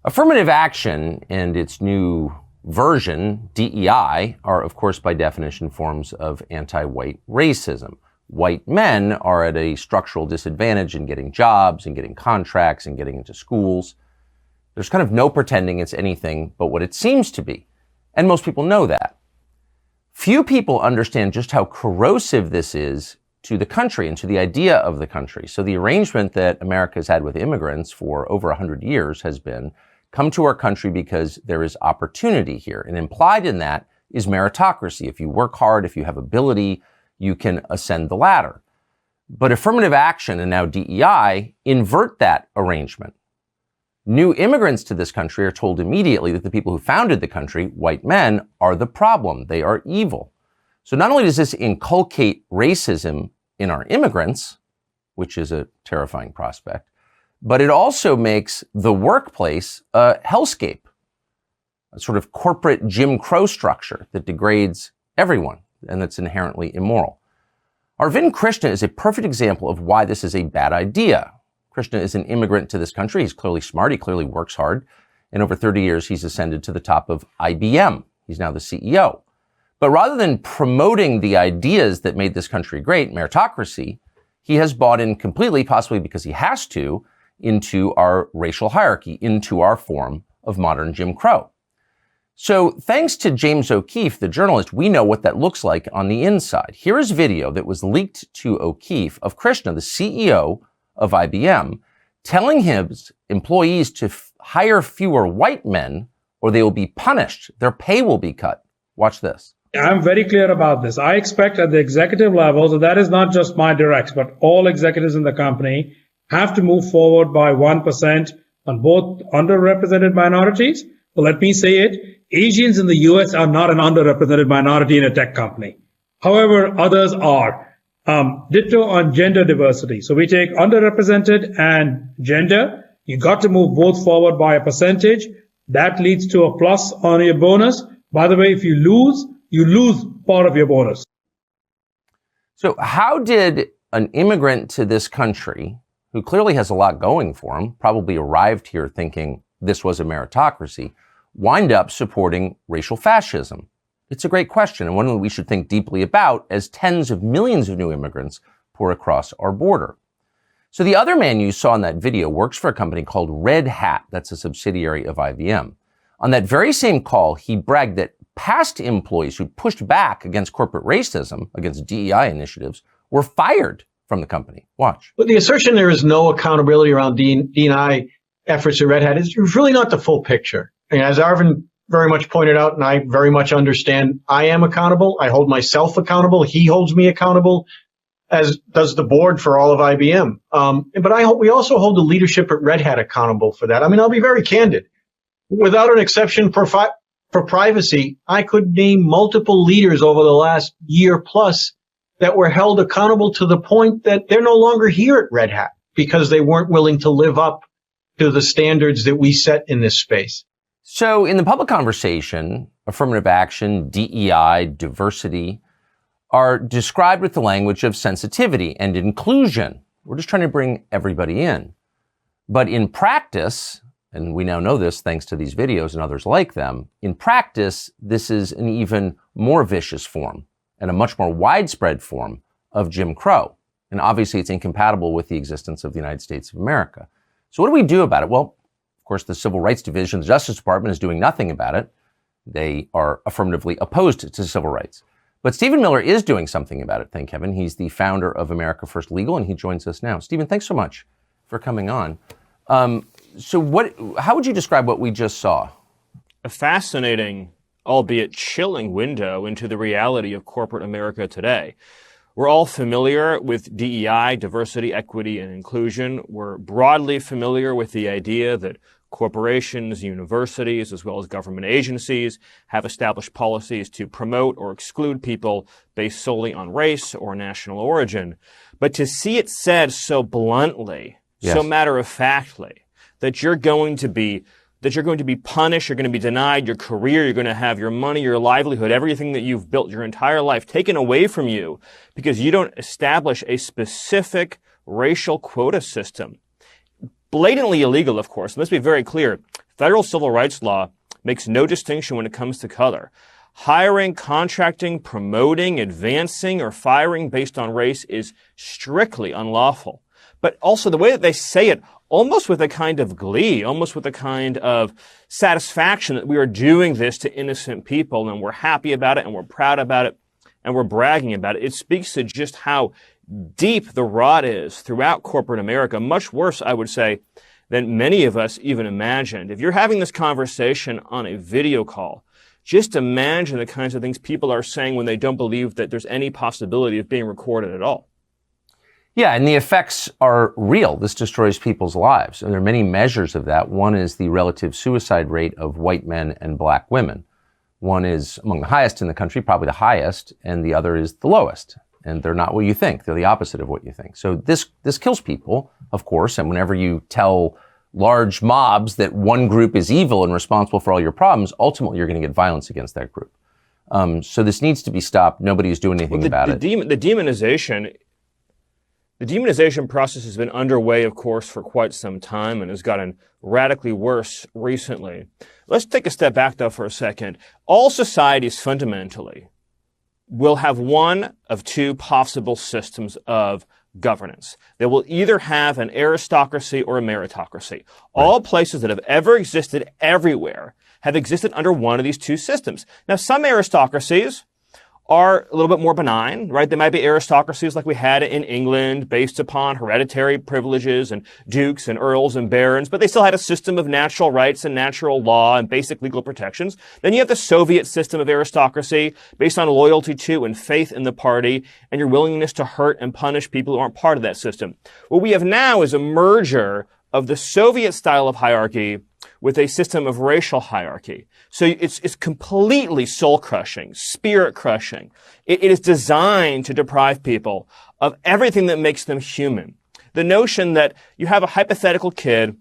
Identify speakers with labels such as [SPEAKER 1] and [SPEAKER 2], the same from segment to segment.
[SPEAKER 1] Affirmative action and its new version, DEI, are, of course, by definition, forms of anti-white racism. White men are at a structural disadvantage in getting jobs and getting contracts and getting into schools. There's kind of no pretending it's anything but what it seems to be. And most people know that. Few people understand just how corrosive this is to the country and to the idea of the country. So the arrangement that America has had with immigrants for over 100 years has been, come to our country because there is opportunity here. And implied in that is meritocracy. If you work hard, if you have ability, you can ascend the ladder. But affirmative action and now DEI invert that arrangement. New immigrants to this country are told immediately that the people who founded the country, white men, are the problem. They are evil. So not only does this inculcate racism in our immigrants, which is a terrifying prospect, but it also makes the workplace a hellscape, a sort of corporate Jim Crow structure that degrades everyone and that's inherently immoral. Arvind Krishna is a perfect example of why this is a bad idea. Krishna is an immigrant to this country. He's clearly smart. He clearly works hard. In over 30 years, he's ascended to the top of IBM. He's now the CEO. But rather than promoting the ideas that made this country great, meritocracy, he has bought in completely, possibly because he has to, into our racial hierarchy, into our form of modern Jim Crow. So thanks to James O'Keefe, the journalist, we know what that looks like on the inside. Here is video that was leaked to O'Keefe of Krishna, the CEO of IBM, telling his employees to hire fewer white men or they will be punished. Their pay will be cut. Watch this.
[SPEAKER 2] I'm very clear about this. I expect at the executive level, so that is not just my directs, but all executives in the company have to move forward by 1% on both underrepresented minorities. Well, let me say it. Asians in the U.S. are not an underrepresented minority in a tech company. However, others are. Ditto on gender diversity. So we take underrepresented and gender. You got to move both forward by a percentage. That leads to a plus on your bonus. By the way, if you lose part of your bonus.
[SPEAKER 1] So how did an immigrant to this country, who clearly has a lot going for him, probably arrived here thinking this was a meritocracy, wind up supporting racial fascism? It's a great question, and one that we should think deeply about as tens of millions of new immigrants pour across our border. So the other man you saw in that video works for a company called Red Hat. That's a subsidiary of IBM. On that very same call, he bragged that past employees who pushed back against corporate racism, against DEI initiatives, were fired from the company. Watch.
[SPEAKER 3] But the assertion there is no accountability around DEI efforts at Red Hat is really not the full picture. And as Arvind very much pointed out, and I very much understand, I am accountable. I hold myself accountable. He holds me accountable, as does the board for all of IBM. But we also hold the leadership at Red Hat accountable for that. I mean, I'll be very candid. Without an exception for privacy, I could name multiple leaders over the last year plus that were held accountable to the point that they're no longer here at Red Hat because they weren't willing to live up to the standards that we set in this space.
[SPEAKER 1] So in the public conversation, affirmative action, DEI, diversity are described with the language of sensitivity and inclusion. We're just trying to bring everybody in. But in practice, and we now know this thanks to these videos and others like them, in practice, this is an even more vicious form and a much more widespread form of Jim Crow. And obviously it's incompatible with the existence of the United States of America. So what do we do about it? Well, of course, the Civil Rights Division, the Justice Department, is doing nothing about it. They are affirmatively opposed to civil rights. But Stephen Miller is doing something about it, thank heaven. He's the founder of America First Legal, and he joins us now. Stephen, thanks so much for coming on. How would you describe what we just saw?
[SPEAKER 4] A fascinating, albeit chilling window into the reality of corporate America today. We're all familiar with DEI, diversity, equity, and inclusion. We're broadly familiar with the idea that corporations, universities, as well as government agencies have established policies to promote or exclude people based solely on race or national origin. But to see it said so bluntly, yes, so matter-of-factly, that you're going to be punished, you're going to be denied your career, you're going to have your money, your livelihood, everything that you've built your entire life taken away from you because you don't establish a specific racial quota system. Blatantly illegal, of course. Let's be very clear. Federal civil rights law makes no distinction when it comes to color. Hiring, contracting, promoting, advancing, or firing based on race is strictly unlawful. But also the way that they say it, almost with a kind of glee, almost with a kind of satisfaction that we are doing this to innocent people and we're happy about it and we're proud about it and we're bragging about it. It speaks to just how deep the rot is throughout corporate America, much worse, I would say, than many of us even imagined. If you're having this conversation on a video call, just imagine the kinds of things people are saying when they don't believe that there's any possibility of being recorded at all.
[SPEAKER 1] Yeah, and the effects are real. This destroys people's lives. And there are many measures of that. One is the relative suicide rate of white men and black women. One is among the highest in the country, probably the highest, and the other is the lowest. And they're not what you think. They're the opposite of what you think. So this kills people, of course. And whenever you tell large mobs that one group is evil and responsible for all your problems, ultimately you're going to get violence against that group. So this needs to be stopped. Nobody's doing anything about it.
[SPEAKER 4] The demonization process has been underway, of course, for quite some time and has gotten radically worse recently. Let's take a step back, though, for a second. All societies fundamentally will have one of two possible systems of governance. They will either have an aristocracy or a meritocracy. Right. All places that have ever existed everywhere have existed under one of these two systems. Now, some aristocracies are a little bit more benign, right? They might be aristocracies like we had in England based upon hereditary privileges and dukes and earls and barons, but they still had a system of natural rights and natural law and basic legal protections. Then you have the Soviet system of aristocracy based on loyalty to and faith in the party and your willingness to hurt and punish people who aren't part of that system. What we have now is a merger of the Soviet style of hierarchy with a system of racial hierarchy. So it's completely soul-crushing, spirit-crushing. It is designed to deprive people of everything that makes them human. The notion that you have a hypothetical kid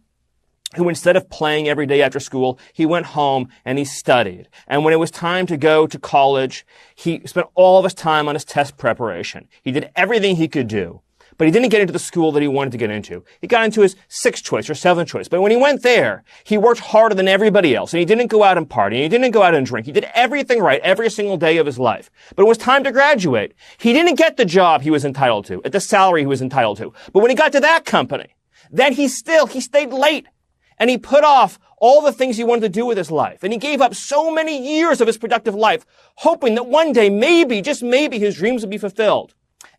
[SPEAKER 4] who, instead of playing every day after school, he went home and he studied. And when it was time to go to college, he spent all of his time on his test preparation. He did everything he could do. But he didn't get into the school that he wanted to get into. He got into his sixth choice or seventh choice. But when he went there, he worked harder than everybody else. And he didn't go out and party. And he didn't go out and drink. He did everything right every single day of his life. But it was time to graduate. He didn't get the job he was entitled to, at the salary he was entitled to. But when he got to that company, then he stayed late. And he put off all the things he wanted to do with his life. And he gave up so many years of his productive life, hoping that one day, maybe, just maybe, his dreams would be fulfilled.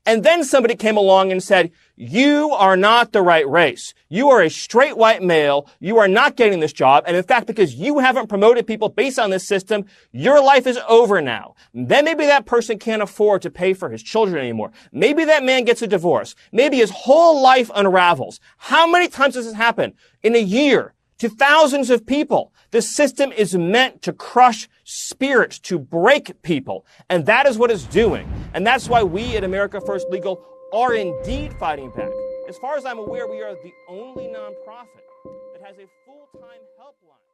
[SPEAKER 4] And then somebody came along and said, you are not the right race. You are a straight white male. You are not getting this job. And in fact, because you haven't promoted people based on this system, your life is over now. Then maybe that person can't afford to pay for his children anymore. Maybe that man gets a divorce. Maybe his whole life unravels. How many times does this happen in a year to thousands of people? The system is meant to crush spirits, to break people. And that is what it's doing. And that's why we at America First Legal are indeed fighting back. As far as I'm aware, we are the only nonprofit that has a full-time helpline.